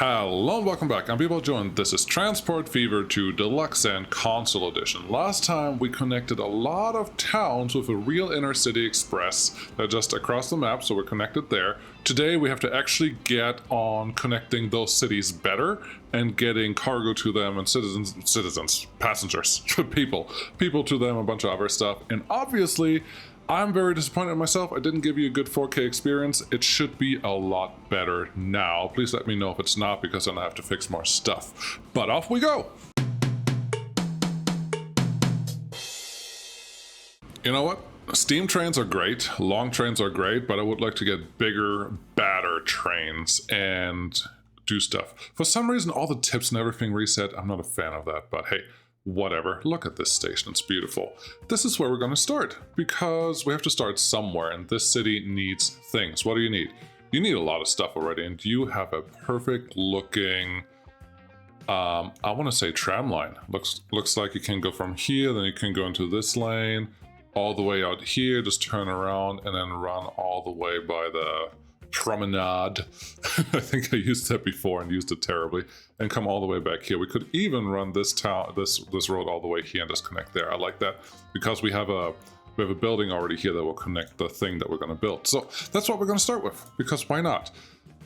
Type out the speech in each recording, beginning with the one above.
Hello and welcome back, I'm Joe and this is Transport Fever 2 Deluxe and Console Edition. Last time we connected a lot of towns with a real inner city express just across the map, so we're connected there. Today we have to actually get on connecting those cities better and getting cargo to them and passengers, people to them, a bunch of other stuff. And obviously I'm very disappointed in myself. I didn't give you a good 4K experience. It should be a lot better now. Please let me know if it's not, because then I have to fix more stuff. But off we go! You know what? Steam trains are great, long trains are great, but I would like to get bigger, badder trains and do stuff. For some reason, all the tips and everything reset. I'm not a fan of that, but hey, whatever. Look at this station, it's beautiful. This is where we're going to start, because we have to start somewhere, and this city needs things. What do you need? You need a lot of stuff already, and you have a perfect looking, I want to say tram line. Looks like you can go from here, then you can go into this lane, all the way out here, just turn around, and then run all the way by the promenade. I think I used that before and used it terribly, and come all the way back here. We could even run this road all the way here and just connect there. I like that, because we have a building already here that will connect the thing that we're going to build. So that's what we're going to start with, because why not?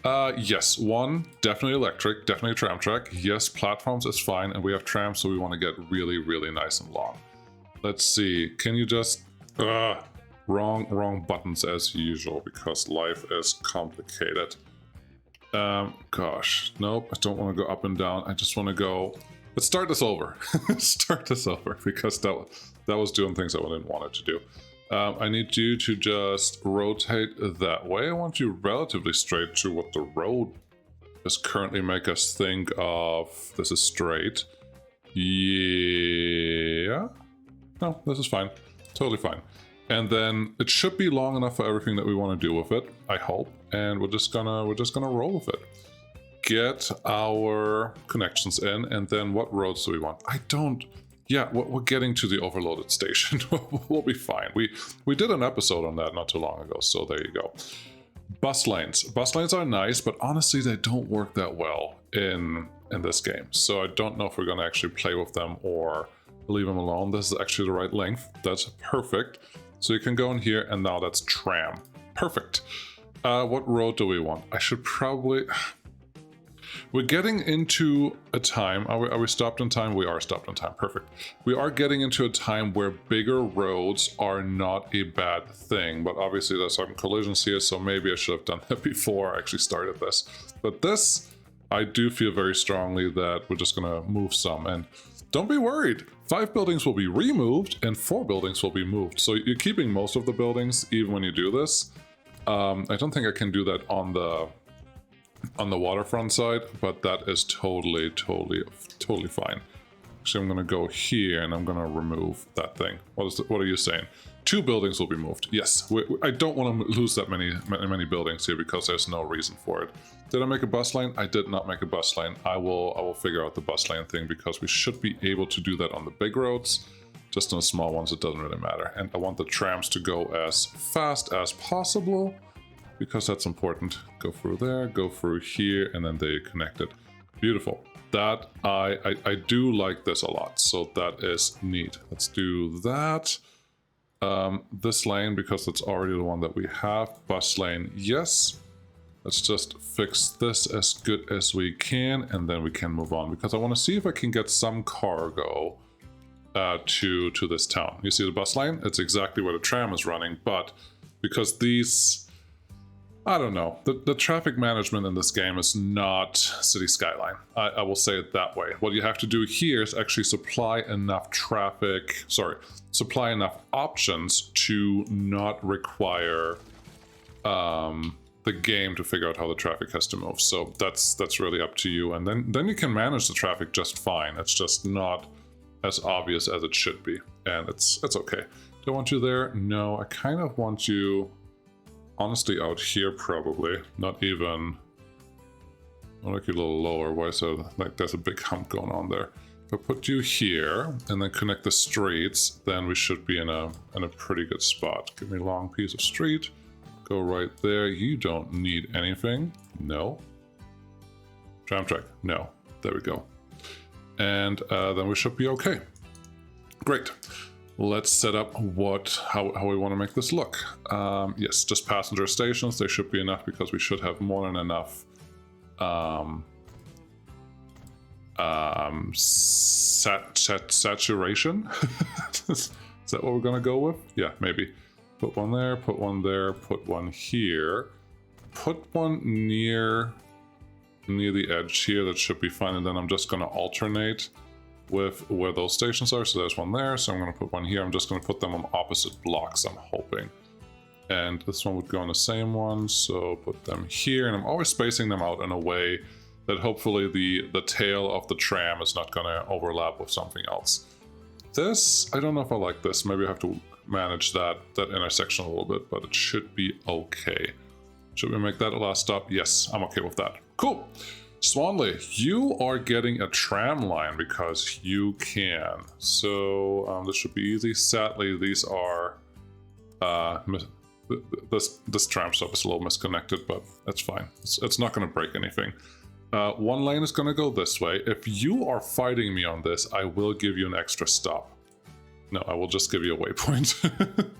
Yes, one, definitely electric, definitely a tram track. Yes, platforms is fine, and we have trams, so we want to get really, really nice and long. Let's see, can you just... Wrong buttons as usual, because life is complicated. Gosh, nope, I don't want to go up and down. I just want to go... Let's start this over. Start this over, because that was doing things I didn't want it to do. I need you to just rotate that way. I want you relatively straight to what the road is currently make us think of. This is straight. Yeah. No, this is fine. Totally fine. And then it should be long enough for everything that we want to do with it, I hope. And we're just gonna roll with it. Get our connections in, and then what roads do we want? Yeah, we're getting to the overloaded station. We'll be fine. We did an episode on that not too long ago, so there you go. Bus lanes. Bus lanes are nice, but honestly, they don't work that well in this game. So I don't know if we're gonna actually play with them or leave them alone. This is actually the right length. That's perfect. So you can go in here, and now that's tram. Perfect. What road do we want? I should probably... We're getting into a time... Are we stopped in time? We are stopped in time. Perfect. We are getting into a time where bigger roads are not a bad thing, but obviously there's some collisions here, so maybe I should have done that before I actually started this. But this, I do feel very strongly that we're just going to move some, and don't be worried. 5 buildings will be removed and 4 buildings will be moved. So you're keeping most of the buildings even when you do this. I don't think I can do that on the waterfront side, but that is totally fine. Actually, I'm going to go here and I'm going to remove that thing. What are you saying? 2 buildings will be moved. Yes, I don't want to lose that many buildings here, because there's no reason for it. Did I make a bus lane? I did not make a bus lane. I will figure out the bus lane thing, because we should be able to do that on the big roads. Just on the small ones, it doesn't really matter. And I want the trams to go as fast as possible, because that's important. Go through there, go through here, and then they connect it. Beautiful. That I do like this a lot, so that is neat. Let's do that. This lane, because it's already the one that we have. Bus lane, yes. Let's just fix this as good as we can, and then we can move on, because I want to see if I can get some cargo to this town. You see the bus lane? It's exactly where the tram is running, but because these... I don't know. The traffic management in this game is not City Skyline. I will say it that way. What you have to do here is actually supply enough options to not require the game to figure out how the traffic has to move. So that's really up to you. And then you can manage the traffic just fine. It's just not as obvious as it should be. And it's okay. Do I want you there? No, I kind of want you... honestly out here, probably. Not even... I'll make you a little lower. Why so? Like, there's a big hump going on there. If I put you here and then connect the streets, then we should be in a pretty good spot. Give me a long piece of street. Go right there. You don't need anything. No. Tram track, no. There we go. And then we should be okay. Great. Let's set up how we want to make this look. Yes, just passenger stations. They should be enough because we should have more than enough saturation. Is that what we're gonna go with? Yeah, maybe. Put one there, put one there, put one here. Put one near the edge here. That should be fine. And then I'm just gonna alternate with where those stations are. So there's one there, so I'm gonna put one here. I'm just gonna put them on opposite blocks, I'm hoping. And this one would go on the same one, so put them here. And I'm always spacing them out in a way that hopefully the tail of the tram is not gonna overlap with something else. This, I don't know if I like this. Maybe I have to manage that intersection a little bit, but it should be okay. Should we make that a last stop? Yes, I'm okay with that. Cool. Swanley, you are getting a tram line because you can. So this should be easy. Sadly, these are... this tram stop is a little misconnected, but that's fine. It's not going to break anything. One lane is going to go this way. If you are fighting me on this, I will give you an extra stop. No, I will just give you a waypoint.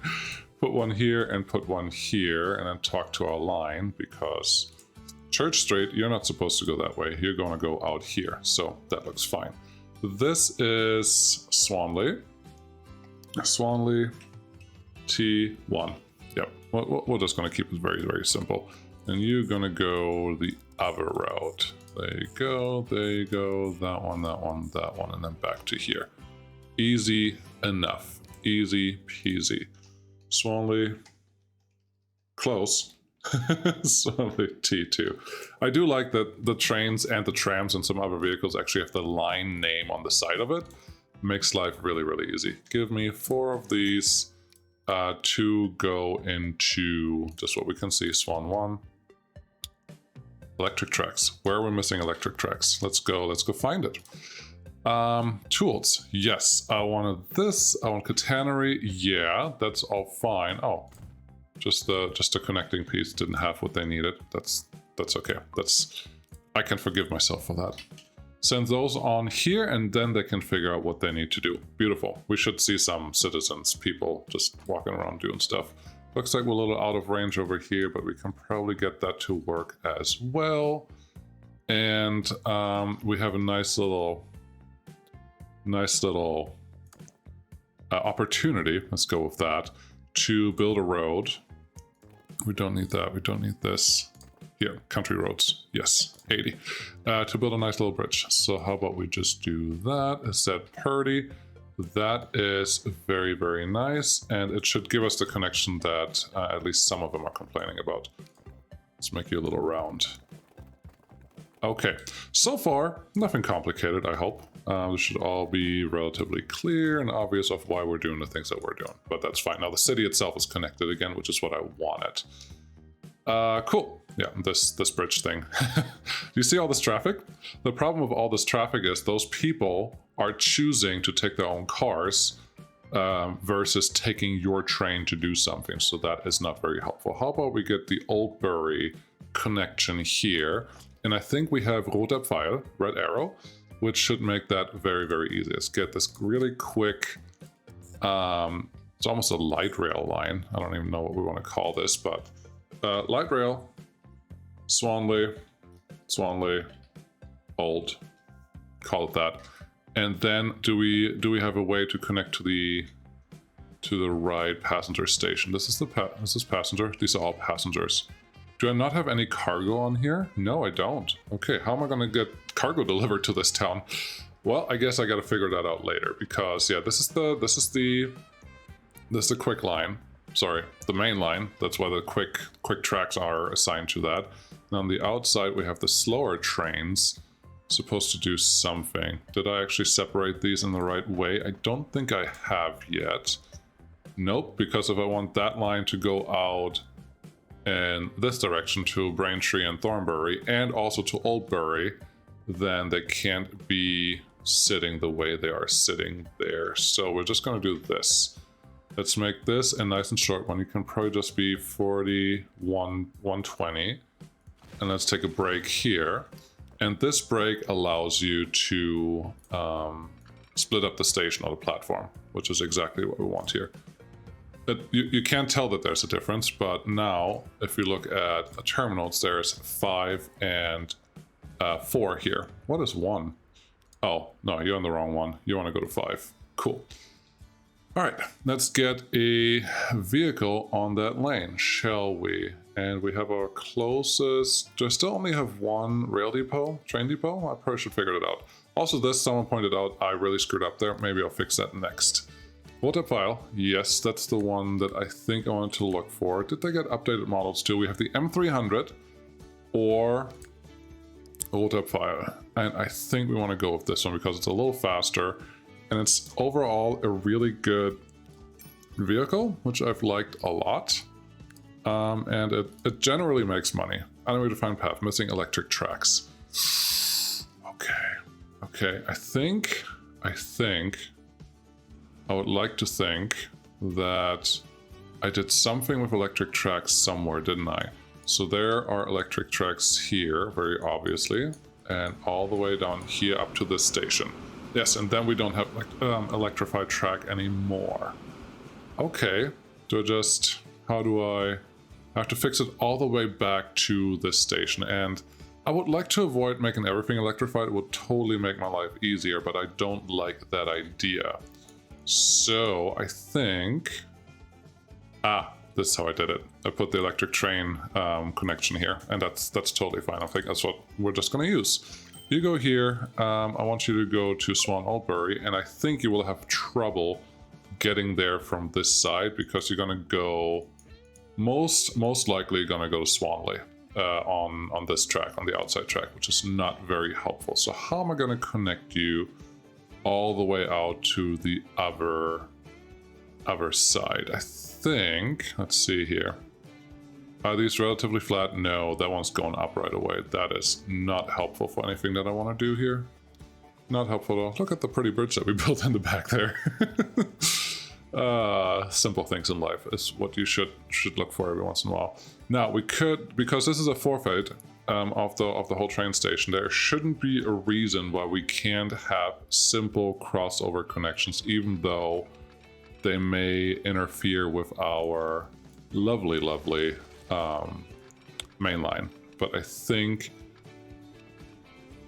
Put one here and put one here, and then talk to our line, because Church Street, you're not supposed to go that way. You're going to go out here, so that looks fine. This is Swanley. Swanley T1. Yep, we're just going to keep it very, very simple. And you're going to go the other route. There you go, that one, that one, that one, and then back to here. Easy enough. Easy peasy. Swanley, close. Swanley T2. I do like that the trains and the trams and some other vehicles actually have the line name on the side of it. Makes life really, really easy. Give me 4 of these to go into just what we can see. Swan 1. Electric tracks. Where are we missing electric tracks? Let's go find it. Tools. Yes, I wanted this. I want catenary. Yeah, that's all fine. Oh, just the connecting piece didn't have what they needed. That's okay. I can forgive myself for that. Send those on here, and then they can figure out what they need to do. Beautiful. We should see some citizens, people just walking around doing stuff. Looks like we're a little out of range over here, but we can probably get that to work as well. And we have a nice little opportunity, let's go with that, to build a road. We don't need that, we don't need this. Here, country roads, yes, 80. To build a nice little bridge. So how about we just do that, is set Purdy. That is very, very nice, and it should give us the connection that at least some of them are complaining about. Let's make you a little round. Okay, so far, nothing complicated, I hope. This should all be relatively clear and obvious of why we're doing the things that we're doing, but that's fine. Now the city itself is connected again, which is what I wanted. Cool. Yeah, this bridge thing. Do you see all this traffic? The problem with all this traffic is those people are choosing to take their own cars versus taking your train to do something. So that is not very helpful. How about we get the Oldbury connection here? And I think we have roter Pfeil, red arrow, which should make that very, very easy. Let's get this really quick. It's almost a light rail line. I don't even know what we want to call this, but light rail, Swanley, Old, call it that. And then do we have a way to connect to the right passenger station? This is passenger. These are all passengers. Do I not have any cargo on here? No, I don't. Okay, how am I gonna get cargo delivered to this town? Well, I guess I gotta figure that out later, because yeah, this is the quick line. Sorry, the main line. That's why the quick tracks are assigned to that. And on the outside, we have the slower trains supposed to do something. Did I actually separate these in the right way? I don't think I have yet. Nope, because if I want that line to go out in this direction to Braintree and Thornbury, and also to Oldbury, then they can't be sitting the way they are sitting there. So we're just going to do this. Let's make this a nice and short one. You can probably just be 41, 120. And let's take a break here. And this brake allows you to split up the station or the platform, which is exactly what we want here. You can't tell that there's a difference, but now if you look at the terminals, there's 5 and 4 here. What is 1? Oh, no, you're on the wrong one. You want to go to 5. Cool. All right, let's get a vehicle on that lane, shall we? And we have our closest... Do I still only have one rail depot, train depot? I probably should figure it out. Also, this, someone pointed out, I really screwed up there. Maybe I'll fix that next. Water file, yes, that's the one that I think I wanted to look for. Did they get updated models too? We have the M300 or water file, and I think we want to go with this one because it's a little faster, and it's overall a really good vehicle, which I've liked a lot, and it generally makes money. Unable to find path, missing electric tracks. Okay, I think I would like to think that I did something with electric tracks somewhere, didn't I? So there are electric tracks here, very obviously, and all the way down here up to this station. Yes, and then we don't have electrified track anymore. Okay, how do I have to fix it all the way back to this station? And I would like to avoid making everything electrified. It would totally make my life easier, but I don't like that idea. So I think, this is how I did it. I put the electric train connection here, and that's totally fine. I think that's what we're just gonna use. You go here, I want you to go to Oldbury, and I think you will have trouble getting there from this side because you're gonna go, most likely gonna go to Swanley on this track, on the outside track, which is not very helpful. So how am I gonna connect you all the way out to the other side? I think, let's see here. Are these relatively flat? No, that one's going up right away. That is not helpful for anything that I want to do here. Not helpful at all. Look at the pretty bridge that we built in the back there. Simple things in life is what you should look for every once in a while. Now we could, because this is a forfeit of the whole train station, there shouldn't be a reason why we can't have simple crossover connections, even though they may interfere with our lovely main line. But I think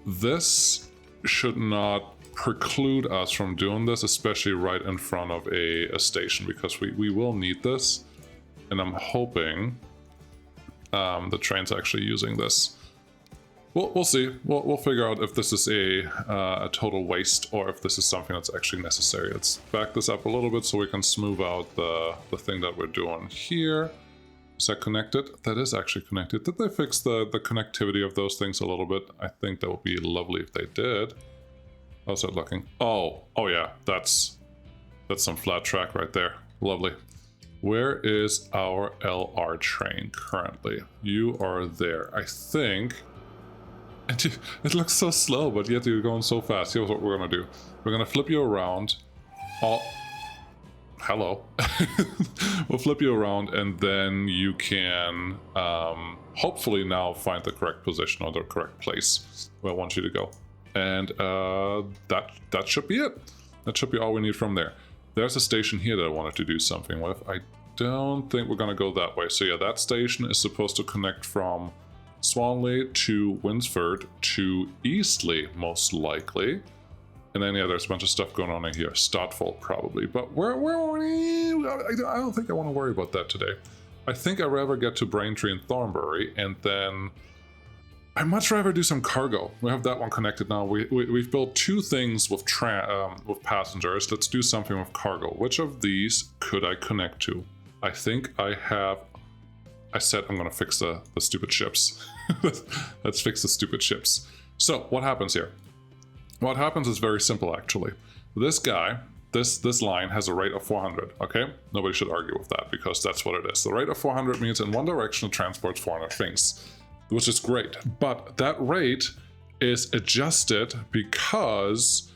this should not preclude us from doing this, especially right in front of a station, because we will need this, and I'm hoping the train's actually using this. We'll see. We'll figure out if this is a total waste or if this is something that's actually necessary. Let's back this up a little bit so we can smooth out the thing that we're doing here. Is that connected? That is actually connected. Did they fix the connectivity of those things a little bit? I think that would be lovely if they did. How's that looking? Oh yeah, that's some flat track right there. Lovely. Where is our LR train currently? You are there. I think... It looks so slow, but yet you're going so fast. Here's what we're gonna do. We're gonna flip you around. Hello. We'll flip you around, and then you can hopefully now find the correct position or the correct place where I want you to go. And that should be it. That should be all we need from there. There's a station here that I wanted to do something with. I don't think we're gonna go that way. So yeah, that station is supposed to connect from Swanley to Winsford to Eastleigh, most likely. And then, yeah, there's a bunch of stuff going on in here. Stotfold, probably. But I don't think I want to worry about that today. I think I'd rather get to Braintree and Thornbury, and then I'd much rather do some cargo. We have that one connected now. We've built 2 things with passengers. Let's do something with cargo. Which of these could I connect to? I think I said I'm gonna fix the stupid ships. Let's fix the stupid ships. So what happens here? What happens is very simple, actually. This guy, this line has a rate of 400, okay? Nobody should argue with that because that's what it is. The rate of 400 means in one direction it transports 400 things, which is great. But that rate is adjusted because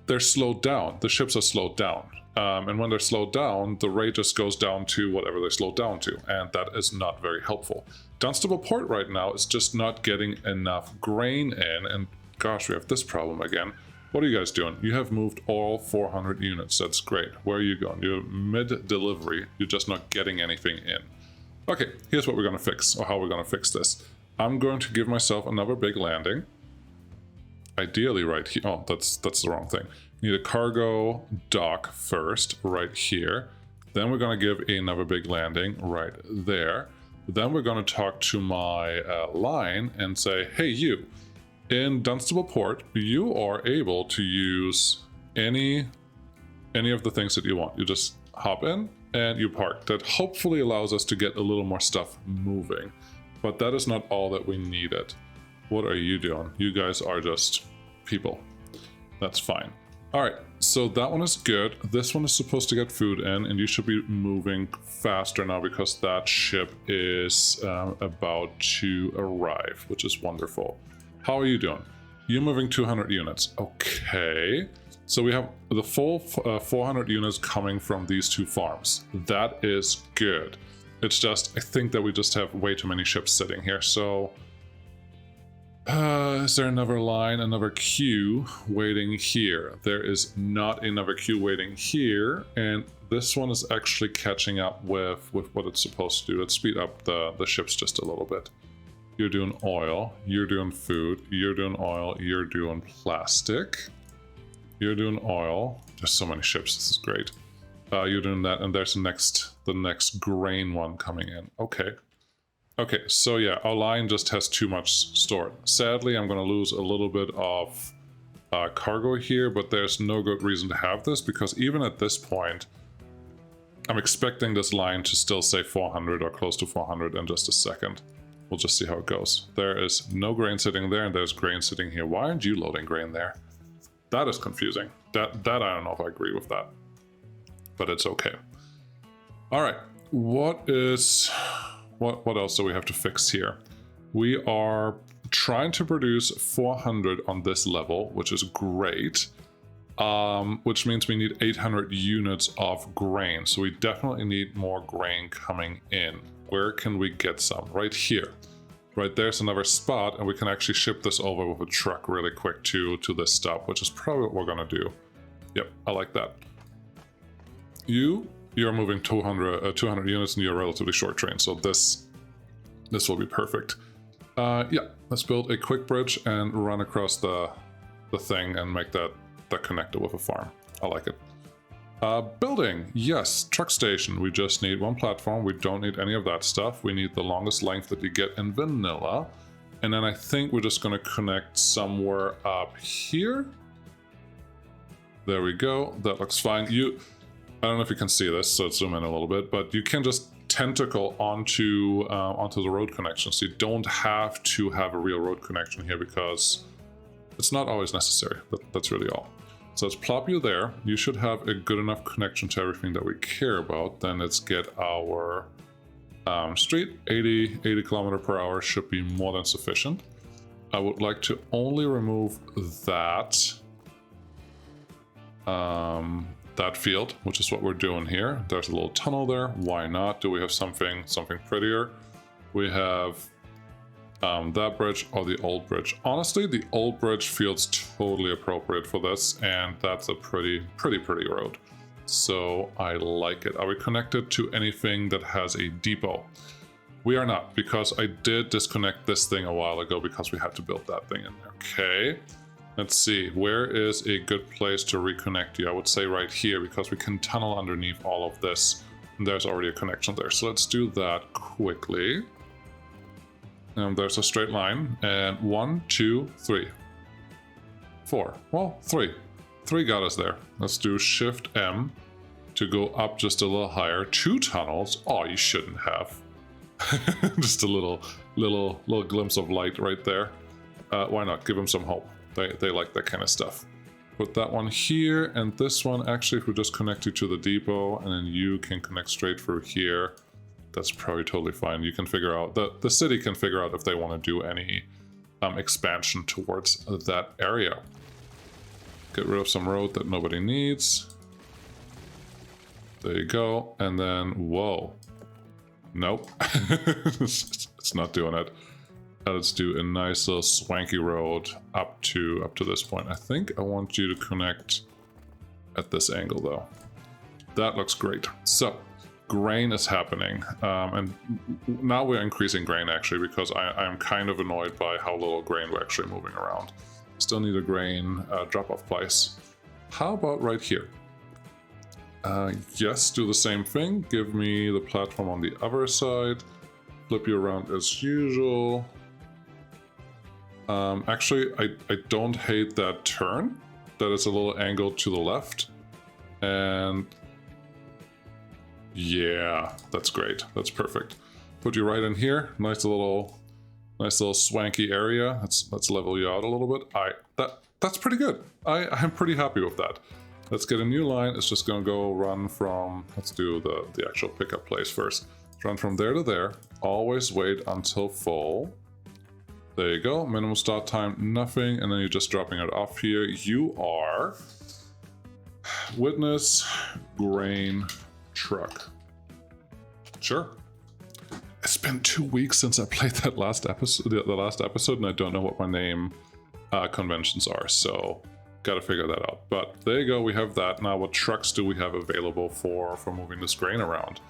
they're slowed down. The ships are slowed down. And when they're slowed down, the rate just goes down to whatever they slowed down to, and that is not very helpful. Dunstable Port right now is just not getting enough grain in, and gosh, we have this problem again. What are you guys doing? You have moved all 400 units. That's great. Where are you going? You're mid-delivery. You're just not getting anything in. Okay, here's what we're going to fix, or how we're going to fix this. I'm going to give myself another big landing. Ideally right here. Oh, that's the wrong thing. Need a cargo dock first, right here. Then we're going to give another big landing right there. Then we're going to talk to my line and say, hey, you. In Dunstable Port, you are able to use any of the things that you want. You just hop in and you park. That hopefully allows us to get a little more stuff moving. But that is not all that we needed. What are you doing? You guys are just people. That's fine. All right, so that one is good. This one is supposed to get food in, and you should be moving faster now because that ship is about to arrive, which is wonderful. How are you doing? You're moving 200 units. Okay. So we have the full 400 units coming from these two farms. That is good. It's just, I think that we just have way too many ships sitting here. So, is there another line, another queue waiting here? There is not another queue waiting here. And this one is actually catching up with what it's supposed to do. Let's speed up the ships just a little bit. You're doing oil, you're doing food, you're doing oil, you're doing plastic, you're doing oil. There's so many ships, this is great. You're doing that, and there's the next grain one coming in. Okay. Okay, so yeah, our line just has too much stored. Sadly, I'm going to lose a little bit of cargo here, but there's no good reason to have this, because even at this point, I'm expecting this line to still say 400 or close to 400 in just a second. We'll just see how it goes. There is no grain sitting there, and there's grain sitting here. Why aren't you loading grain there? That is confusing. That I don't know if I agree with that. But it's okay. All right. What else do we have to fix here? We are trying to produce 400 on this level, which is great. Which means we need 800 units of grain. So we definitely need more grain coming in. Where can we get some? Right here. Right there's another spot, and we can actually ship this over with a truck really quick to this stop, which is probably what we're gonna do. Yep, I like that. You're moving 200 units and you're a relatively short train, so this will be perfect. Yeah, let's build a quick bridge and run across the thing and make that connected with a farm. I like it. Building, yes, truck station. We just need one platform. We don't need any of that stuff. We need the longest length that you get in vanilla. And then I think we're just going to connect somewhere up here. There we go. That looks fine. I don't know if you can see this, so let's zoom in a little bit, but you can just tentacle onto the road connection. So you don't have to have a real road connection here because it's not always necessary. That's really all. So let's plop you there. You should have a good enough connection to everything that we care about. Then let's get our street. 80 km per hour should be more than sufficient. I would like to only remove that field, which is what we're doing here. There's a little tunnel there. Why not? Do we have something prettier? We have that bridge or the old bridge. Honestly, the old bridge feels totally appropriate for this, and that's a pretty road. So I like it. Are we connected to anything that has a depot? We are not, because I did disconnect this thing a while ago because we had to build that thing in. Okay. Let's see, where is a good place to reconnect you? I would say right here, because we can tunnel underneath all of this. And there's already a connection there. So let's do that quickly. There's a straight line. And 1, 2, 3, 4. Well, 3. 3 got us there. Let's do Shift M to go up just a little higher. 2 tunnels. Oh, you shouldn't have. Just a little glimpse of light right there. Why not? Give them some hope. They like that kind of stuff. Put that one here, and this one, actually, if we just connect you to the depot, and then you can connect straight through here, that's probably totally fine. You can figure out, the city can figure out if they want to do any expansion towards that area. Get rid of some road that nobody needs. There you go. And then, whoa. Nope. It's not doing it. Let's do a nice little swanky road up to this point. I think I want you to connect at this angle though. That looks great. So grain is happening, and now we're increasing grain actually because I'm kind of annoyed by how little grain we're actually moving around. Still need a grain drop-off place. How about right here? Yes, do the same thing. Give me the platform on the other side. Flip you around as usual. Actually, I don't hate that turn. That is a little angled to the left. And yeah, that's great. That's perfect. Put you right in here. Nice little swanky area. Let's level you out a little bit. That's pretty good. I'm pretty happy with that. Let's get a new line. It's just gonna go run from, let's do the actual pickup place first. Run from there to there. Always wait until full. There you go. Minimum start time, nothing. And then you're just dropping it off here. You are witness grain truck. Sure. It's been 2 weeks since I played that last episode, the last episode, and I don't know what my name conventions are, so gotta figure that out. But there you go, we have that. Now what trucks do we have available for moving this grain around?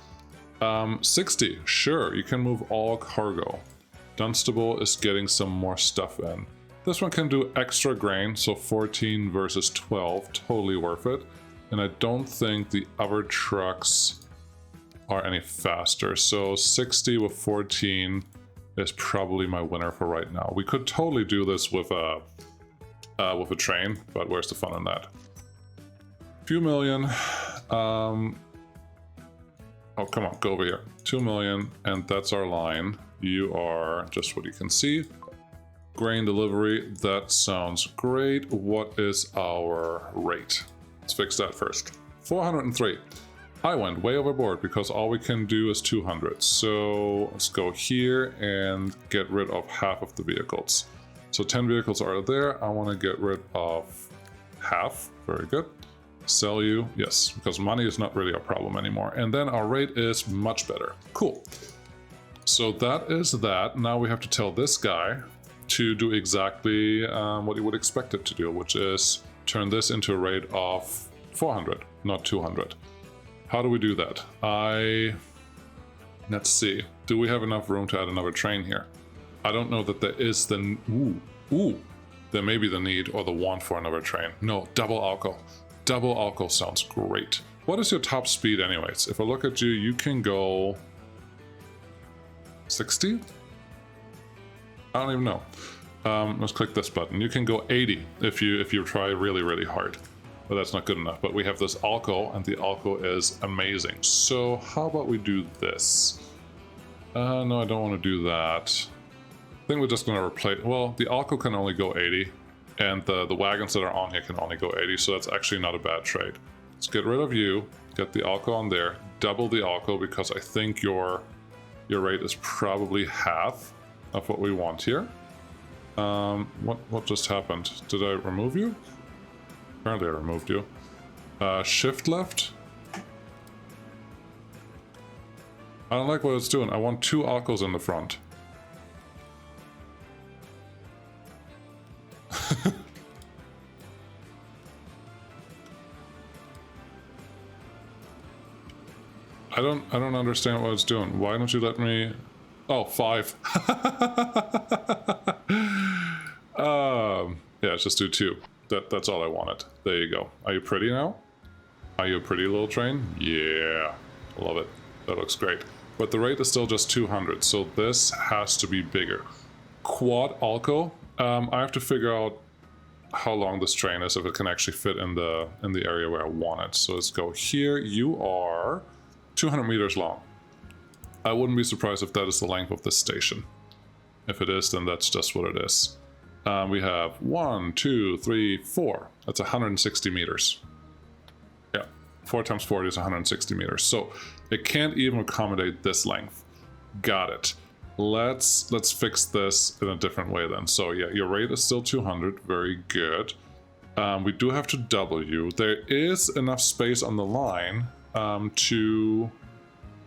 60, sure, you can move all cargo. Dunstable is getting some more stuff in. This one can do extra grain, so 14 versus 12, totally worth it. And I don't think the other trucks are any faster, so 60 with 14 is probably my winner for right now. We could totally do this with a train, but where's the fun in that? Few million. Oh, come on, go over here. 2 million, and that's our line. You are just what you can see. Grain delivery, that sounds great. What is our rate? Let's fix that first. 403. I went way overboard because all we can do is 200. So let's go here and get rid of half of the vehicles. So 10 vehicles are there. I want to get rid of half. Very good. Sell you. Yes, because money is not really a problem anymore. And then our rate is much better. Cool. So that is that. Now we have to tell this guy to do exactly what you would expect it to do, which is turn this into a rate of 400, not 200. How do we do that? Let's see. Do we have enough room to add another train here? I don't know that there is the... There may be the need or the want for another train. No, double alco. Double alco sounds great. What is your top speed anyways? If I look at you, you can go... 60? I don't even know. Let's click this button. You can go 80 if you try really, really hard. But that's not good enough. But we have this alco, and the alco is amazing. So how about we do this? No, I don't want to do that. I think we're just going to replace... Well, the alco can only go 80, and the wagons that are on here can only go 80, so that's actually not a bad trade. Let's get rid of you, get the alco on there, double the alco, because I think your rate is probably half of what we want here. What just happened? Did I remove you? Apparently I removed you. Shift left. I don't like what it's doing. I want 2 alcos in the front. I don't understand what it's doing. Why don't you let me... Oh, 5. Yeah, let's just do 2. That's all I wanted. There you go. Are you pretty now? Are you a pretty little train? Yeah. Love it. That looks great. But the rate is still just 200, so this has to be bigger. Quad alco. I have to figure out how long this train is, if it can actually fit in the area where I want it. So let's go here. You are 200 meters long. I wouldn't be surprised if that is the length of this station. If it is, then that's just what it is. We have 1, 2, 3, 4. That's 160 meters. Yeah, 4 times 40 is 160 meters. So it can't even accommodate this length. Got it. Let's fix this in a different way then. So yeah, your rate is still 200. Very good. We do have to double you. There is enough space on the line to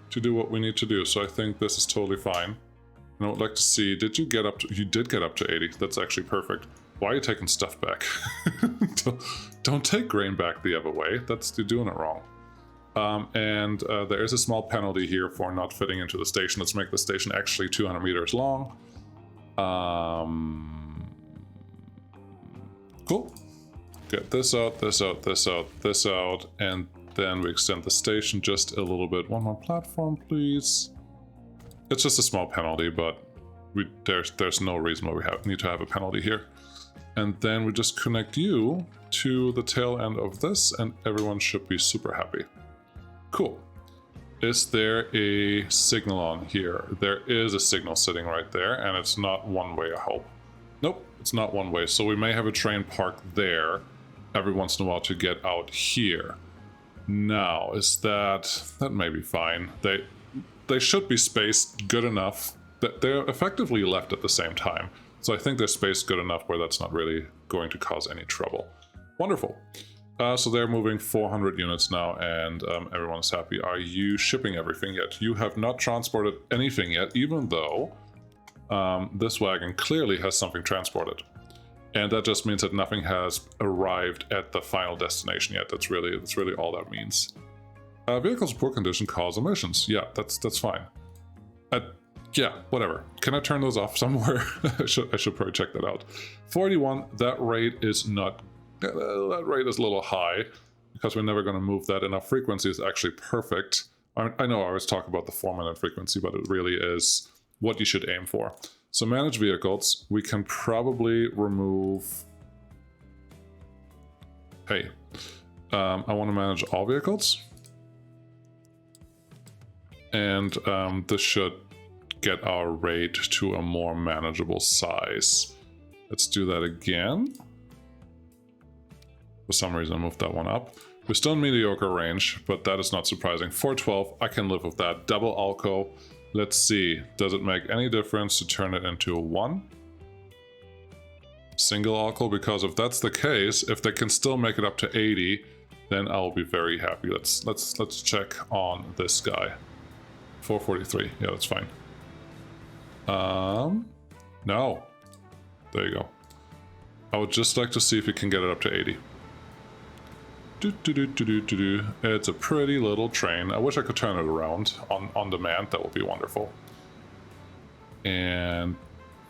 do what we need to do. So I think this is totally fine. And I would like to see, did you get up to, you did get up to 80. That's actually perfect. Why are you taking stuff back? Don't take grain back the other way. You're doing it wrong. There is a small penalty here for not fitting into the station. Let's make the station actually 200 meters long. Cool. Get this out, this out, this out, this out, and then we extend the station just a little bit. One more platform, please. It's just a small penalty, but there's no reason why we need to have a penalty here. And then we just connect you to the tail end of this, and everyone should be super happy. Cool. Is there a signal on here? There is a signal sitting right there, and it's not one way, I hope. Nope, it's not one way. So we may have a train parked there every once in a while to get out here. Now, is that may be fine. They should be spaced good enough that they're effectively left at the same time. So I think they're spaced good enough where that's not really going to cause any trouble. Wonderful. So they're moving 400 units now, and everyone is happy. Are you shipping everything yet? You have not transported anything yet, even though this wagon clearly has something transported. And that just means that nothing has arrived at the final destination yet. That's really all that means. Vehicles in poor condition cause emissions. Yeah, that's fine. Yeah, whatever. Can I turn those off somewhere? I should probably check that out. 41. That rate is not. That rate is a little high because we're never going to move that, and our frequency is actually perfect. I know I always talk about the 4-minute frequency, but it really is what you should aim for. So manage vehicles. We can probably remove. Hey, I want to manage all vehicles, and this should get our rate to a more manageable size. Let's do that again. For some reason I moved that one up. We're still in mediocre range, but that is not surprising. 412, I can live with that. Double Alco. Let's see, does it make any difference to turn it into a 1? Single Alco, because if that's the case, if they can still make it up to 80, then I'll be very happy. Let's check on this guy. 443, yeah, that's fine. No. There you go. I would just like to see if we can get it up to 80. It's a pretty little train. I wish I could turn it around on demand. That would be wonderful. And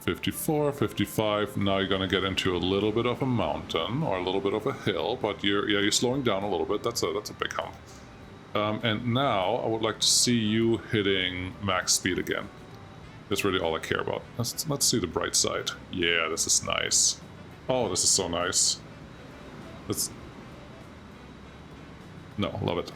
54, 55. Now you're gonna get into a little bit of a mountain or a little bit of a hill, but you're slowing down a little bit. That's a big hump. And now I would like to see you hitting max speed again. That's really all I care about. Let's see the bright side. Yeah, this is nice. Oh, this is so nice. No, love it.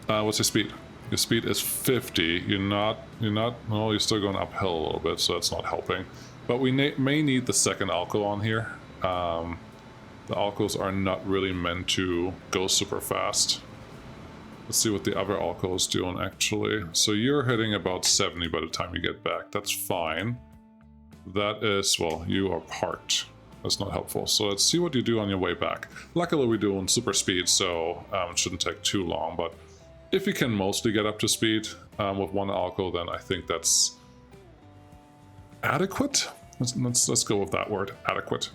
What's your speed? Your speed is 50. Well, you're still going uphill a little bit, so that's not helping. But we may need the second Alco on here. The Alcos are not really meant to go super fast. Let's see what the other Alco is doing, actually. So you're hitting about 70 by the time you get back. That's fine. That is, well, you are parked. That's not helpful. So let's see what you do on your way back. Luckily, we're doing super speed, so it shouldn't take too long. But if you can mostly get up to speed with one Alco, then I think that's adequate. Let's go with that word, adequate.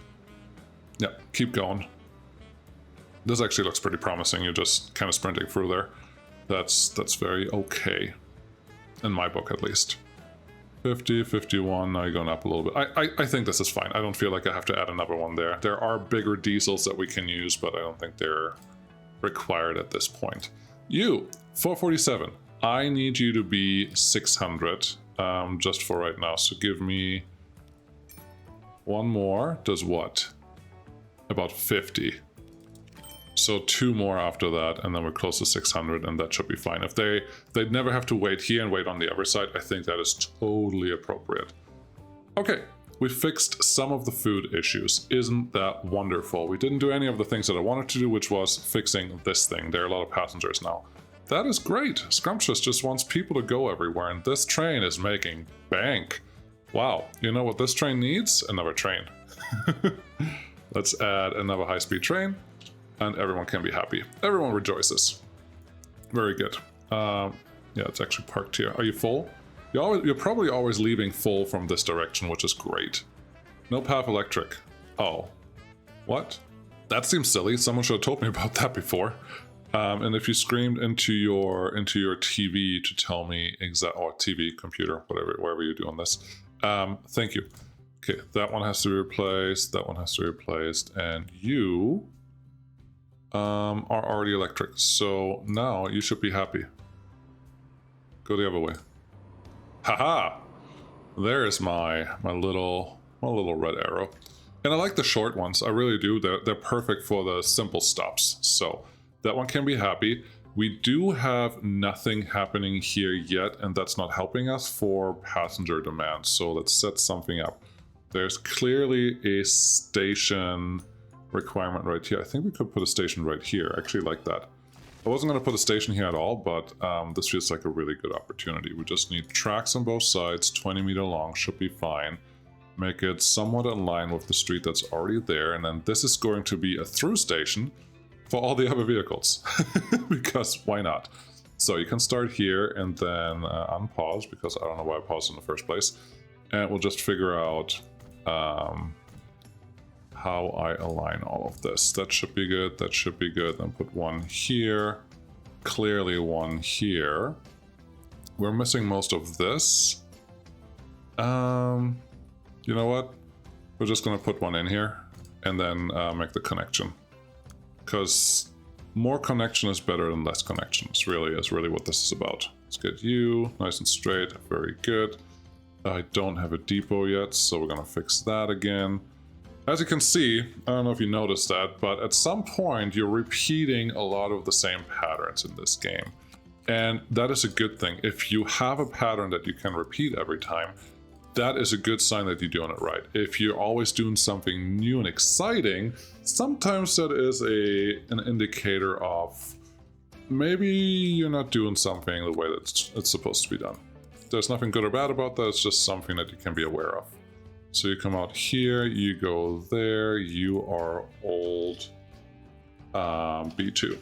Yeah, keep going. This actually looks pretty promising. You're just kind of sprinting through there. That's very okay, in my book at least. 50, 51, now you're going up a little bit. I think this is fine. I don't feel like I have to add another one there. There are bigger diesels that we can use, but I don't think they're required at this point. You, 447. I need you to be 600 just for right now. So give me one more. Does what? About 50. So 2 more after that, and then we're close to 600, and that should be fine. If they'd never have to wait here and wait on the other side, I think that is totally appropriate. Okay, we fixed some of the food issues. Isn't that wonderful? We didn't do any of the things that I wanted to do, which was fixing this thing. There are a lot of passengers now. That is great. Scrumptious just wants people to go everywhere, and this train is making bank. Wow, you know what this train needs? Another train. Let's add another high-speed train. And everyone can be happy. Everyone rejoices. Very good. Yeah, it's actually parked here. Are you full? You're probably always leaving full from this direction, which is great. No path electric. Oh. What? That seems silly. Someone should have told me about that before. And if you screamed into your TV to tell me or TV, computer, wherever you're doing this, thank you. Okay, that one has to be replaced. That one has to be replaced, and you are already electric. So now you should be happy. Go the other way. Haha! There's my little red arrow. And I like the short ones. I really do. They're perfect for the simple stops. So that one can be happy. We do have nothing happening here yet, and that's not helping us for passenger demand. So let's set something up. There's clearly a station requirement right here. I think we could put a station right here. I actually like that. I wasn't going to put a station here at all, but this feels like a really good opportunity. We just need tracks on both sides, 20 meter long, should be fine. Make it somewhat in line with the street that's already there, and then this is going to be a through station for all the other vehicles, because why not? So you can start here and then unpause, because I don't know why I paused in the first place, and we'll just figure out how I align all of this. That should be good, that should be good. Then put one here, clearly one here. We're missing most of this. You know what? We're just gonna put one in here and then make the connection. Because more connection is better than less connection. Is really what this is about. Let's get you nice and straight, very good. I don't have a depot yet, so we're gonna fix that again. As you can see, I don't know if you noticed that, but at some point you're repeating a lot of the same patterns in this game. And that is a good thing. If you have a pattern that you can repeat every time, that is a good sign that you're doing it right. If you're always doing something new and exciting, sometimes that is an indicator of maybe you're not doing something the way that it's supposed to be done. There's nothing good or bad about that, it's just something that you can be aware of. So you come out here, you go there, you are old B2.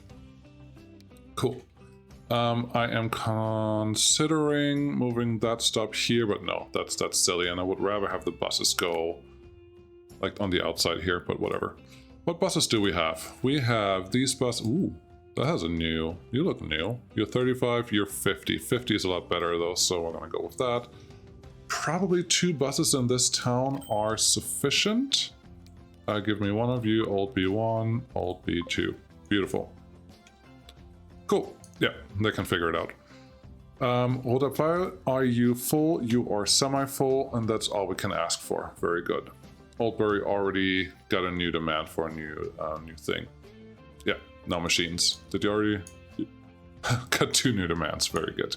Cool. I am considering moving that stop here, but no, that's silly, and I would rather have the buses go like on the outside here, but whatever. What buses do we have? We have these buses. Ooh, that has a new. You look new. You're 35, you're 50. 50 is a lot better though, so we're gonna go with that. Probably 2 buses in this town are sufficient. Give me one of you, old B1, old B2. Beautiful. Cool. Yeah, they can figure it out. Hold up fire. Are you full? You are semi-full, and that's all we can ask for. Very good. Oldbury already got a new demand for a new thing. Yeah, no machines. Did you already? Got 2 new demands. Very good.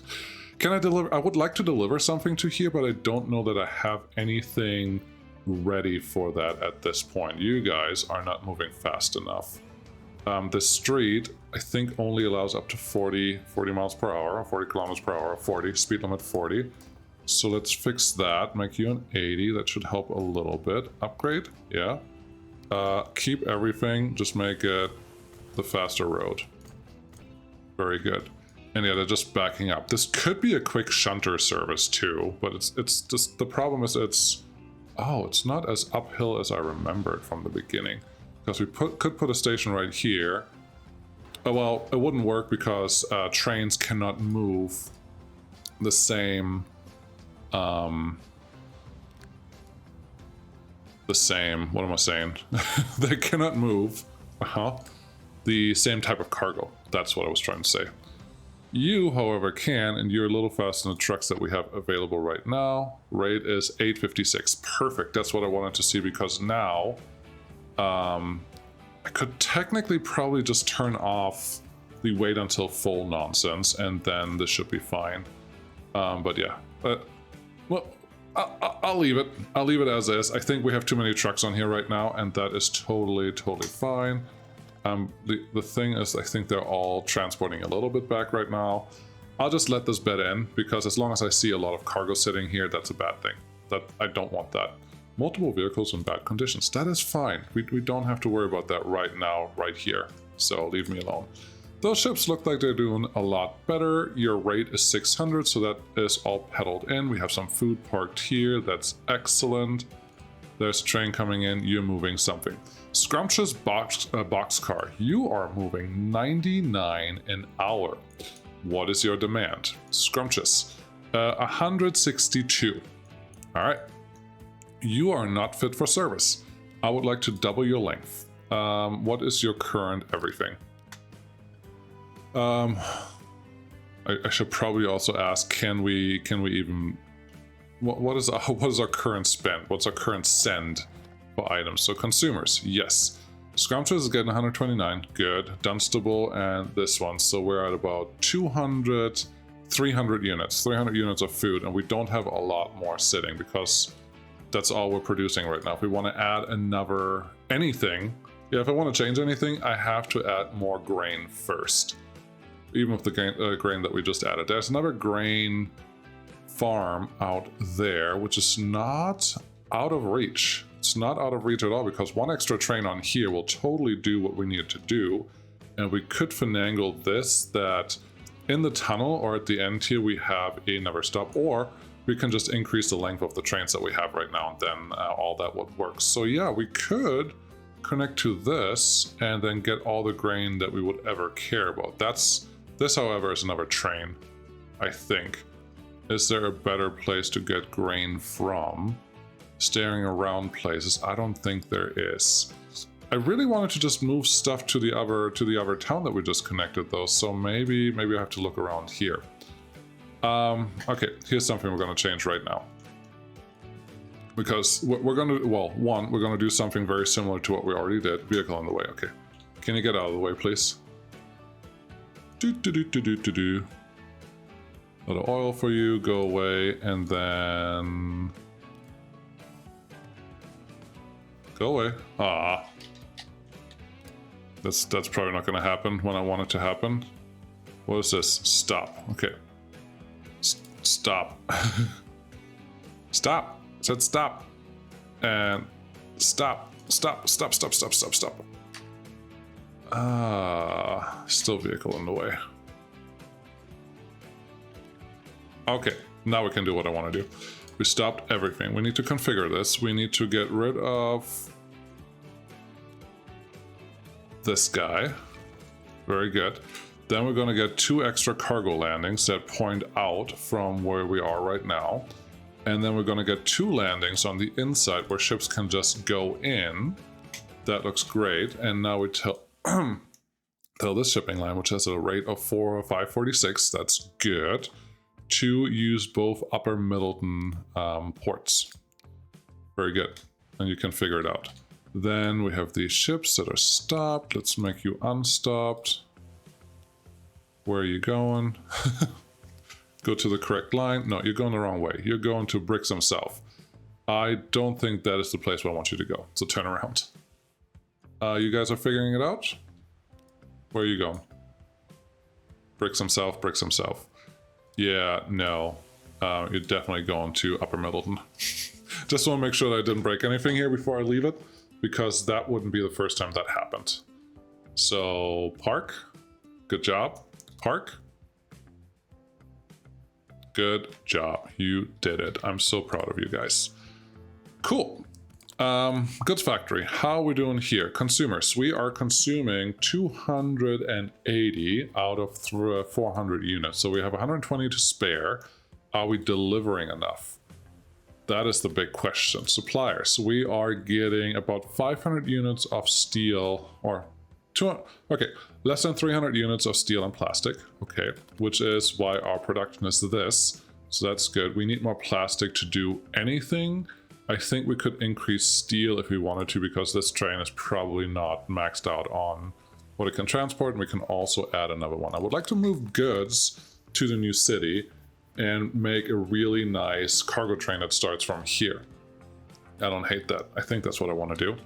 Can I deliver? I would like to deliver something to here, but I don't know that I have anything ready for that at this point. You guys are not moving fast enough. The street, I think, only allows up to 40 miles per hour, 40 kilometers per hour, 40, speed limit 40. So let's fix that, make you an 80, that should help a little bit. Upgrade, yeah. Keep everything, just make it the faster road. Very good. And yeah, they're just backing up. This could be a quick shunter service too, but it's just, the problem is it's not as uphill as I remembered from the beginning. Because we could put a station right here. Oh, well, it wouldn't work because trains cannot move the same, what am I saying? They cannot move the same type of cargo. That's what I was trying to say. You, however, can, and you're a little faster than the trucks that we have available right now. Rate is 856. Perfect. That's what I wanted to see, because now I could technically probably just turn off the wait until full nonsense, and then this should be fine. But yeah, well, I'll leave it. I'll leave it as is. I think we have too many trucks on here right now, and that is totally fine. The thing is, I think they're all transporting a little bit back right now. I'll just let this bed in, because as long as I see a lot of cargo sitting here, that's a bad thing. That I don't want that. Multiple vehicles in bad conditions. That is fine. We don't have to worry about that right now, right here. So leave me alone. Those ships look like they're doing a lot better. Your rate is 600, so that is all pedaled in. We have some food parked here. That's excellent. There's a train coming in. You're moving something. Scrumptious boxcar. You are moving 99 an hour. What is your demand? Scrumptious. 162. All right. You are not fit for service. I would like to double your length. What is your current everything? I should probably also ask, can we even, what is our current spend? What's our current send for items? So consumers, yes. Scrumptious is getting 129, good. Dunstable and this one, so we're at about 200, 300 units, 300 units of food, and we don't have a lot more sitting because that's all we're producing right now. If we want to add another anything, yeah, if I want to change anything, I have to add more grain first. Even with the grain that we just added. There's another grain farm out there, which is not out of reach. It's not out of reach at all, because one extra train on here will totally do what we need to do. And we could finagle this, that in the tunnel or at the end here we have another stop, or we can just increase the length of the trains that we have right now, and then all that would work. So yeah, we could connect to this and then get all the grain that we would ever care about. This, however, is another train, I think. Is there a better place to get grain from? Staring around places, I don't think there is. I really wanted to just move stuff to the other town that we just connected though, so maybe I have to look around here. Okay, here's something we're gonna change right now. Because we're gonna, well, one, we're gonna do something very similar to what we already did. Vehicle on the way, okay. Can you get out of the way, please? A little oil for you, go away, and then go away. Ah, that's probably not going to happen when I want it to happen. What is this? Stop. Okay. Stop. Stop. I said stop. And stop. Stop. Stop. Stop. Stop. Stop. Stop. Still vehicle in the way. Okay, now we can do what I want to do. We stopped everything. We need to configure this. We need to get rid of this guy. Very good. Then we're going to get 2 extra cargo landings that point out from where we are right now. And then we're going to get 2 landings on the inside where ships can just go in. That looks great. And now we tell this shipping line, which has a rate of 546, that's good, to use both Upper Middleton ports. Very good. And you can figure it out. Then we have these ships that are stopped. Let's make you unstopped. Where are you going? Go to the correct line. No, you're going the wrong way. You're going to Brixham South. I don't think that is the place where I want you to go. So turn around. You guys are figuring it out? Where are you going? Brixham South, Brixham South. Yeah, no. You're definitely going to Upper Middleton. Just want to make sure that I didn't break anything here before I leave it, because that wouldn't be the first time that happened. So, park. Good job. Park. Good job. You did it. I'm so proud of you guys. Cool. Goods factory. How are we doing here? Consumers. We are consuming 280 out of 400 units. So we have 120 to spare. Are we delivering enough? That is the big question. Suppliers. We are getting about 500 units of steel, or 200, okay, less than 300 units of steel and plastic. Okay, which is why our production is this. So that's good. We need more plastic to do anything. I think we could increase steel if we wanted to, because this train is probably not maxed out on what it can transport, and we can also add another one. I would like to move goods to the new city and make a really nice cargo train that starts from here. I don't hate that. I think that's what I want to do.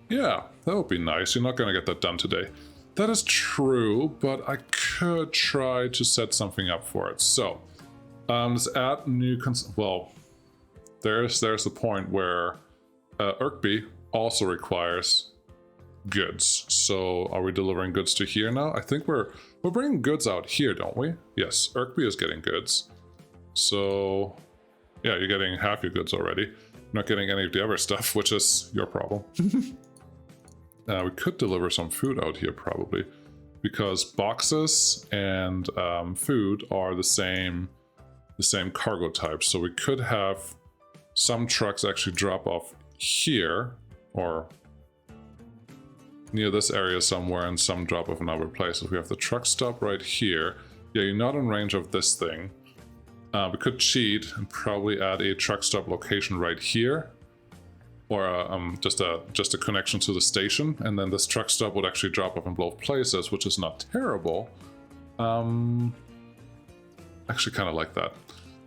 Yeah, that would be nice. You're not going to get that done today. That is true, but I could try to set something up for it. So, let's add new... well... There's the point where Irkby also requires goods. So are we delivering goods to here now? I think we're bringing goods out here, don't we? Yes, Erkby is getting goods. So yeah, you're getting half your goods already. You're not getting any of the other stuff, which is your problem. We could deliver some food out here probably, because boxes and food are the same cargo type. So we could have some trucks actually drop off here or near this area somewhere, and some drop off in other places. We have the truck stop right here. Yeah, you're not in range of this thing. We could cheat and probably add a truck stop location right here, or just a connection to the station, and then this truck stop would actually drop off in both places, which is not terrible. Actually kind of like that.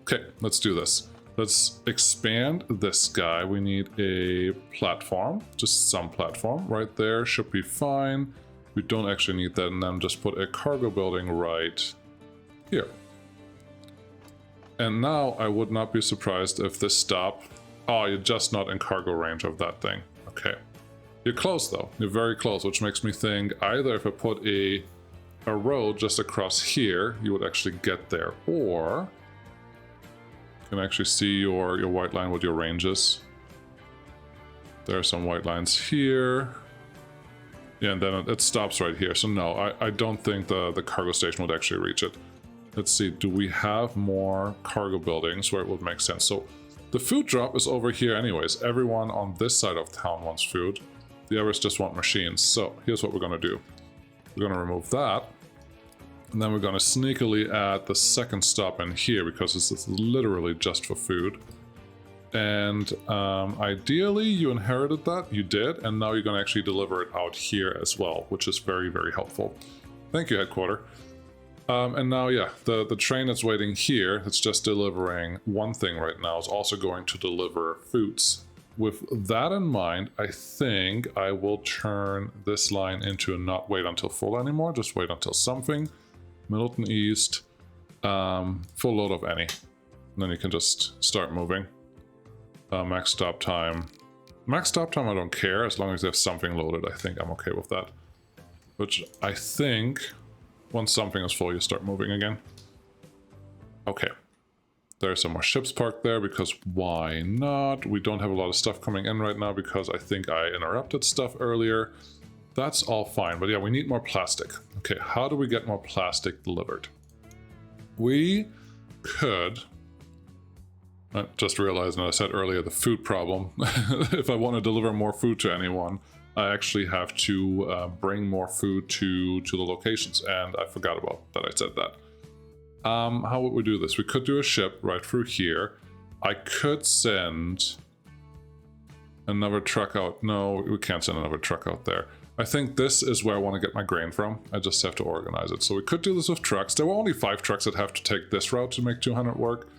Okay, let's do this. Let's expand this guy. We need a platform, just some platform right there should be fine. We don't actually need that, and then just put a cargo building right here. And now I would not be surprised if this stop... Oh, you're just not in cargo range of that thing. Okay. You're close though. You're very close, which makes me think either if I put a road just across here, you would actually get there, or you can actually see your white line with your ranges. There are some white lines here. Yeah, and then it stops right here. So no, I don't think the cargo station would actually reach it. Let's see, do we have more cargo buildings where it would make sense? So the food drop is over here anyways. Everyone on this side of town wants food. The others just want machines. So here's what we're gonna do. We're gonna remove that. And then we're gonna sneakily add the second stop in here because this is literally just for food. And ideally you inherited that, you did, and now you're gonna actually deliver it out here as well, which is very, very helpful. Thank you, headquarter. And now, yeah, the train that's waiting here, it's just delivering one thing right now, is also going to deliver foods. With that in mind, I think I will turn this line into a not wait until full anymore, just wait until something. Middleton East, full load of any. And then you can just start moving. Max stop time. Max stop time I don't care, as long as they have something loaded, I think I'm okay with that. Which I think... Once something is full, you start moving again. Okay. There are some more ships parked there, because why not? We don't have a lot of stuff coming in right now because I think I interrupted stuff earlier. That's all fine, but yeah, we need more plastic. Okay, how do we get more plastic delivered? We could... I just realized, and I said earlier, the food problem. If I want to deliver more food to anyone, I actually have to bring more food to the locations, and I forgot about that I said that. How would we do this? We could do a ship right through here. I could send another truck out. No, we can't send another truck out there. I think this is where I want to get my grain from. I just have to organize it. So we could do this with trucks. There were only 5 trucks that have to take this route to make 200 work.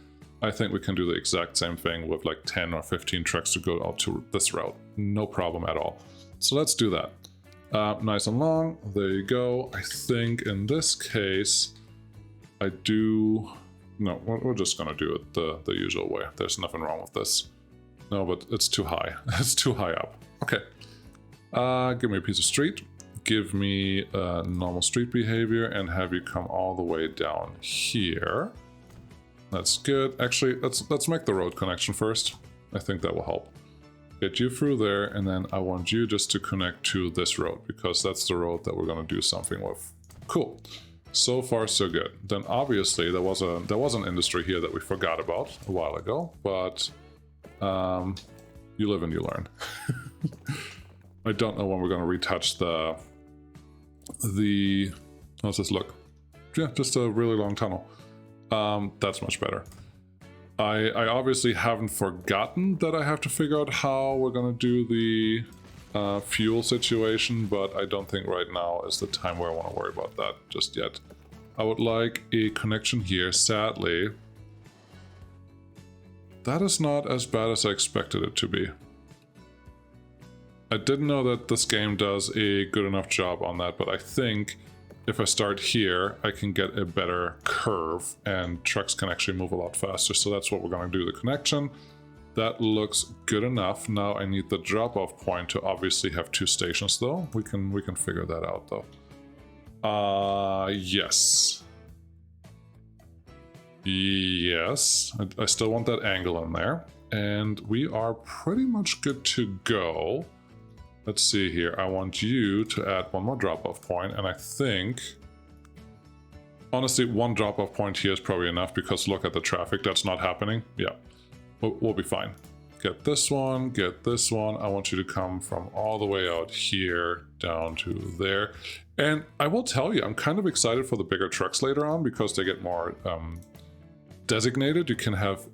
I think we can do the exact same thing with like 10 or 15 trucks to go out to this route. No problem at all. So let's do that. Nice and long. There you go. I think in this case, I do... No, we're just going to do it the usual way. There's nothing wrong with this. No, but it's too high. It's too high up. Okay. Give me a piece of street. Give me normal street behavior and have you come all the way down here. That's good. Actually, let's make the road connection first. I think that will help. Get you through there, and then I want you just to connect to this road, because that's the road that we're going to do something with. Cool. So far, so good. Then obviously there was an industry here that we forgot about a while ago, but you live and you learn. I don't know when we're going to retouch the how's this look? Yeah, just a really long tunnel. That's much better. I obviously haven't forgotten that I have to figure out how we're gonna do the fuel situation, but I don't think right now is the time where I want to worry about that just yet. I would like a connection here. Sadly, that is not as bad as I expected it to be. I didn't know that this game does a good enough job on that, but I think if I start here, I can get a better curve and trucks can actually move a lot faster. So that's what we're going to do, the connection. That looks good enough. Now I need the drop-off point to obviously have 2 stations though. We can figure that out though. Yes. Yes, I still want that angle in there. And we are pretty much good to go. Let's see here. I want you to add 1 more drop-off point, and I think... honestly, 1 drop-off point here is probably enough because look at the traffic. That's not happening. Yeah, we'll be fine. Get this one, get this one. I want you to come from all the way out here down to there. And I will tell you, I'm kind of excited for the bigger trucks later on because they get more designated. You can have,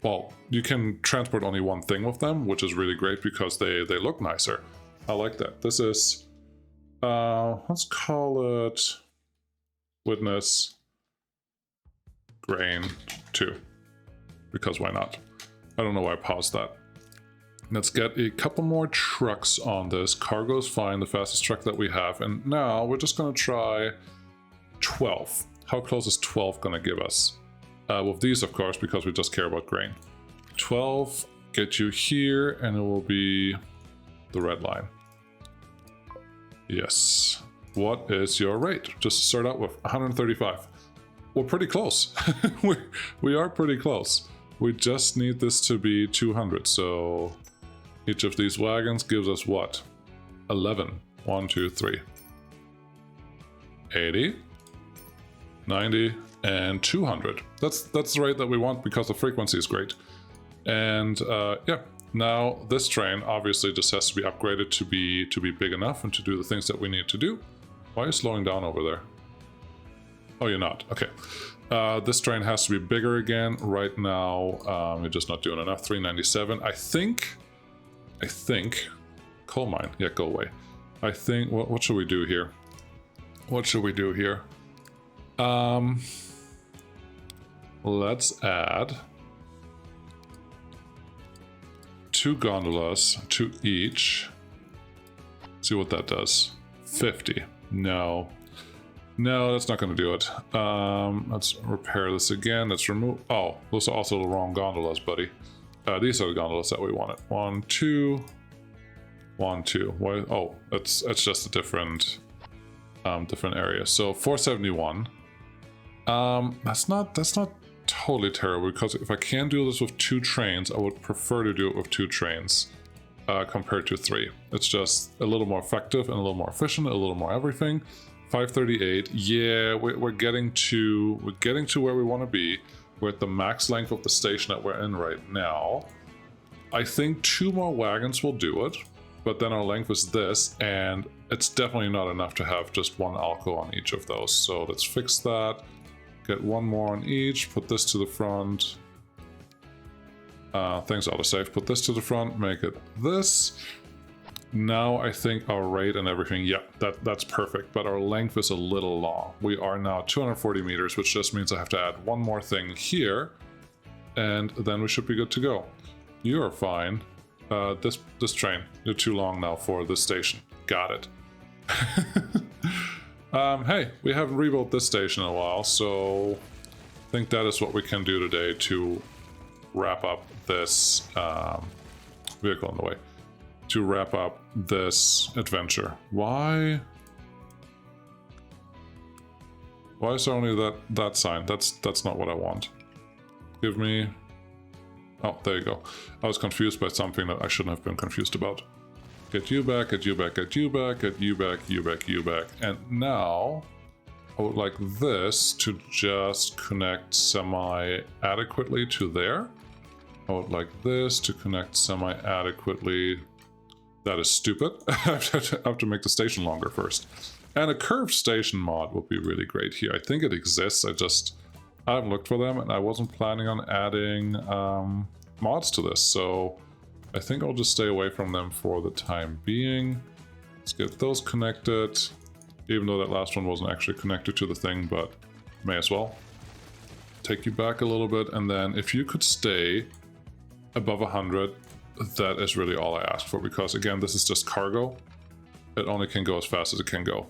well, you can transport only 1 thing with them, which is really great because they look nicer. I like that. This is, let's call it witness grain 2, because why not? I don't know why I paused that. Let's get a couple more trucks on this. Cargo's fine, the fastest truck that we have. And now we're just gonna try 12. How close is 12 gonna give us? With these, of course, because we just care about grain. 12, get you here, and it will be the red line. Yes. What is your rate? Just start out with 135. We're pretty close. we are pretty close. We just need this to be 200, so each of these wagons gives us what? 11. 1, 2, 3. 80, 90, and 200. That's the rate that we want because the frequency is great. And yeah, now this train obviously just has to be upgraded to be big enough and to do the things that we need to do. Why are you slowing down over there? Oh, you're not. Okay. This train has to be bigger again. Right now, we're just not doing enough. 397. I think... Coal mine. Yeah, go away. I think... What should we do here? What should we do here? Let's add 2 gondolas to each. See what that does. 50. No. No, that's not going to do it. Let's repair this again. Let's remove... Oh, those are also the wrong gondolas, buddy. These are the gondolas that we wanted. 1, 2. 1, 2. Why? Oh, that's just a different area. So 471. That's not totally terrible because if I can do this with 2 trains, I would prefer to do it with 2 trains compared to 3. It's just a little more effective and a little more efficient, a little more everything. 538. Yeah, we're getting to where we want to be. We're at the max length of the station that we're in right now. I think 2 more wagons will do it, but then our length is this, and it's definitely not enough to have just 1 Alco on each of those. So let's fix that. Get 1 more on each. Put this to the front. Things autosave. Put this to the front. Make it this. Now I think our rate and everything, yeah, that's perfect, but our length is a little long. We are now 240 meters, which just means I have to add 1 more thing here, and then we should be good to go. You are fine. This train, you're too long now for this station. Got it. Hey, we haven't rebuilt this station in a while, so I think that is what we can do today to wrap up this vehicle in the way. To wrap up this adventure. Why is there only that sign? That's not what I want. Give me... Oh, there you go. I was confused by something that I shouldn't have been confused about. Get you back, get you back, get you back, get you back, you back, you back. And now I would like this to just connect semi-adequately to there. I would like this to connect semi-adequately. That is stupid. I have to make the station longer first. And a curved station mod would be really great here. I think it exists. I haven't looked for them, and I wasn't planning on adding mods to this. So I think I'll just stay away from them for the time being. Let's get those connected. Even though that last one wasn't actually connected to the thing, but may as well. Take you back a little bit, and then if you could stay above 100, that is really all I ask for, because again, this is just cargo. It only can go as fast as it can go.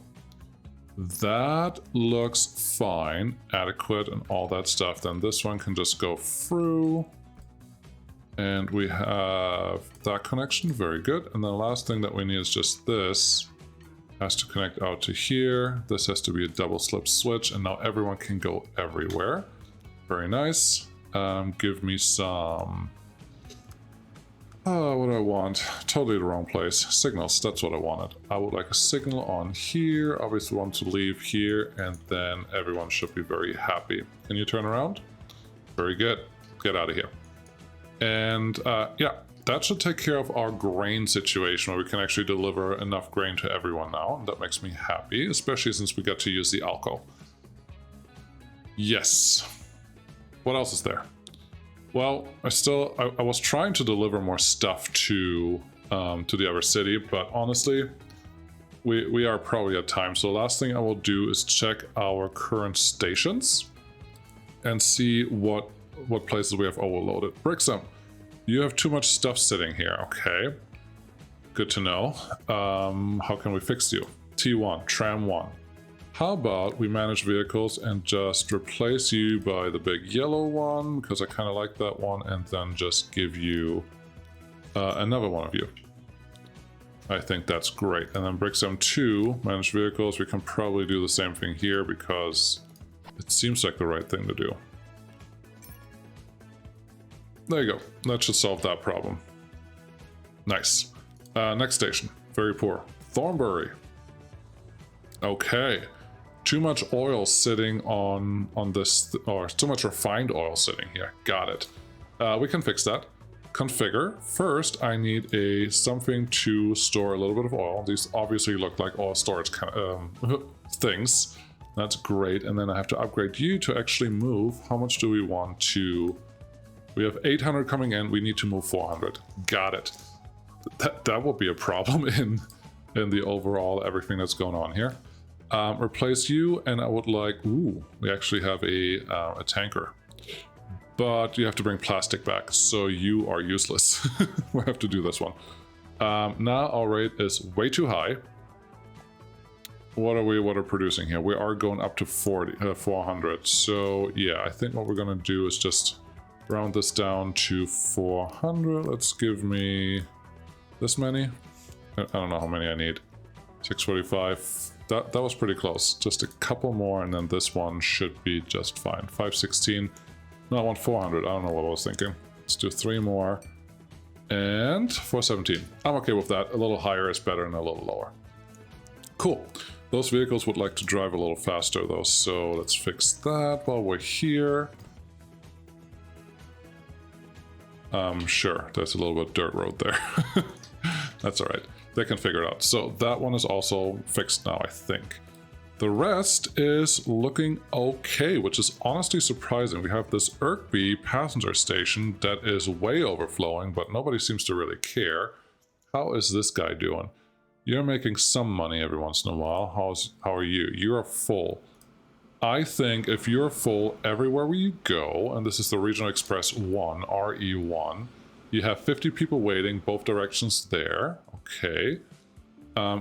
That looks fine, adequate, and all that stuff. Then this one can just go through. And we have that connection, very good. And then the last thing that we need is just this. Has to connect out to here. This has to be a double slip switch, and now everyone can go everywhere. Very nice. Give me some... what do I want? Totally the wrong place. Signals, that's what I wanted. I would like a signal on here. Obviously want to leave here, and then everyone should be very happy. Can you turn around? Very good. Get out of here. And yeah, that should take care of our grain situation, where we can actually deliver enough grain to everyone now. And that makes me happy, especially since we get to use the alco. Yes. What else is there? Well, I was trying to deliver more stuff to the other city, but honestly, we are probably at time. So the last thing I will do is check our current stations and see what places we have overloaded. Brixham, you have too much stuff sitting here. Okay, good to know. How can we fix you? T1, tram 1. How about we manage vehicles and just replace you by the big yellow one, because I kind of like that one, and then just give you another one of you. I think that's great. And then Brixham 2, manage vehicles. We can probably do the same thing here because it seems like the right thing to do. There you go. That should solve that problem. Nice. Next station. Very poor. Thornbury. Okay. Too much oil sitting on this, or too much refined oil sitting here. Got it. We can fix that. Configure. First, I need something to store a little bit of oil. These obviously look like oil storage kind of, things. That's great. And then I have to upgrade you to actually move. How much do we want to... We have 800 coming in. We need to move 400. Got it. That will be a problem in the overall everything that's going on here. Replace you, and I would like... Ooh, we actually have a tanker. But you have to bring plastic back, so you are useless. We have to do this one. Now our rate is way too high. What are producing here? We are going up to 400. So yeah, I think what we're gonna do is just round this down to 400. Let's give me this many. I don't know how many I need. 645. That was pretty close. Just a couple more, and then this one should be just fine. 516. No, I want 400. I don't know what I was thinking. Let's do 3 more. And 417. I'm okay with that. A little higher is better than a little lower. Cool. Those vehicles would like to drive a little faster though, so let's fix that while we're here. Sure, there's a little bit of dirt road there. That's all right. They can figure it out. So that one is also fixed now, I think. The rest is looking okay, which is honestly surprising. We have this Irkby passenger station that is way overflowing, but nobody seems to really care. How is this guy doing? You're making some money every once in a while. How are you? You're full. I think if you're full everywhere where you go, and this is the Regional Express 1, RE1, you have 50 people waiting both directions there. Okay.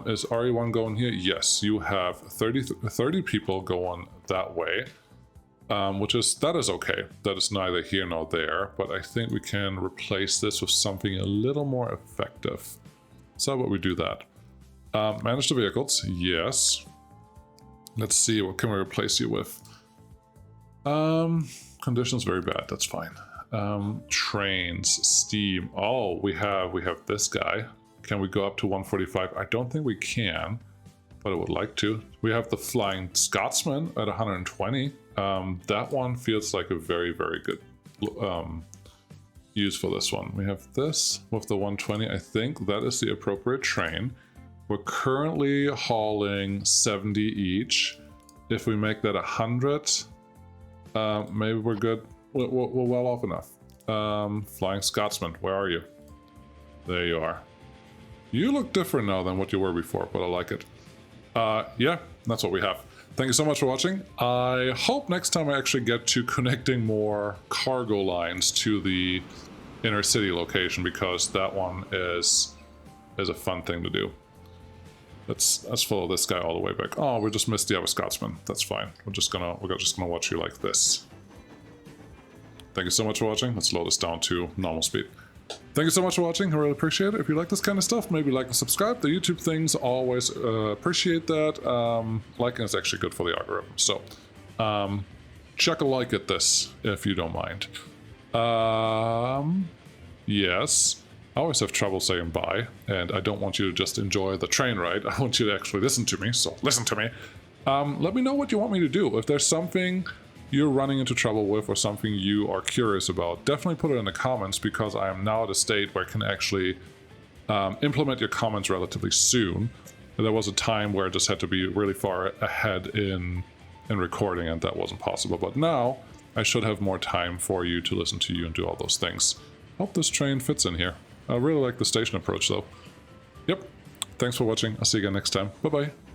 Is RE1 going here? Yes, you have 30 people going that way, that is okay. That is neither here nor there, but I think we can replace this with something a little more effective. So how about we do that? Manage the vehicles, yes. Let's see, what can we replace you with? Conditions very bad, that's fine. Trains, steam. Oh, we have this guy. Can we go up to 145? I don't think we can, but I would like to. We have the Flying Scotsman at 120. That one feels like a very, very good use for this one. We have this with the 120. I think that is the appropriate train. We're currently hauling 70 each. If we make that 100, maybe we're good. We're well off enough. Flying Scotsman, where are you? There you are. You look different now than what you were before, but I like it. Yeah, that's what we have. Thank you so much for watching. I hope next time I actually get to connecting more cargo lines to the inner city location, because that one is a fun thing to do. Let's follow this guy all the way back. Oh, we just missed the other Scotsman. That's fine. We're just gonna watch you like this. Thank you so much for watching. Let's load this down to normal speed. Thank you so much for watching. I really appreciate it. If you like this kind of stuff, maybe like and subscribe. The YouTube things always appreciate that. Liking is actually good for the algorithm. So chuck a like at this if you don't mind. Yes. I always have trouble saying bye, and I don't want you to just enjoy the train ride. I want you to actually listen to me, so listen to me. Let me know what you want me to do. If there's something you're running into trouble with or something you are curious about, definitely put it in the comments, because I am now at a state where I can actually implement your comments relatively soon. There was a time where I just had to be really far ahead in recording, and that wasn't possible. But now I should have more time for you to listen to you and do all those things. Hope this train fits in here. I really like the station approach though. Yep. Thanks for watching. I'll see you again next time. Bye-bye.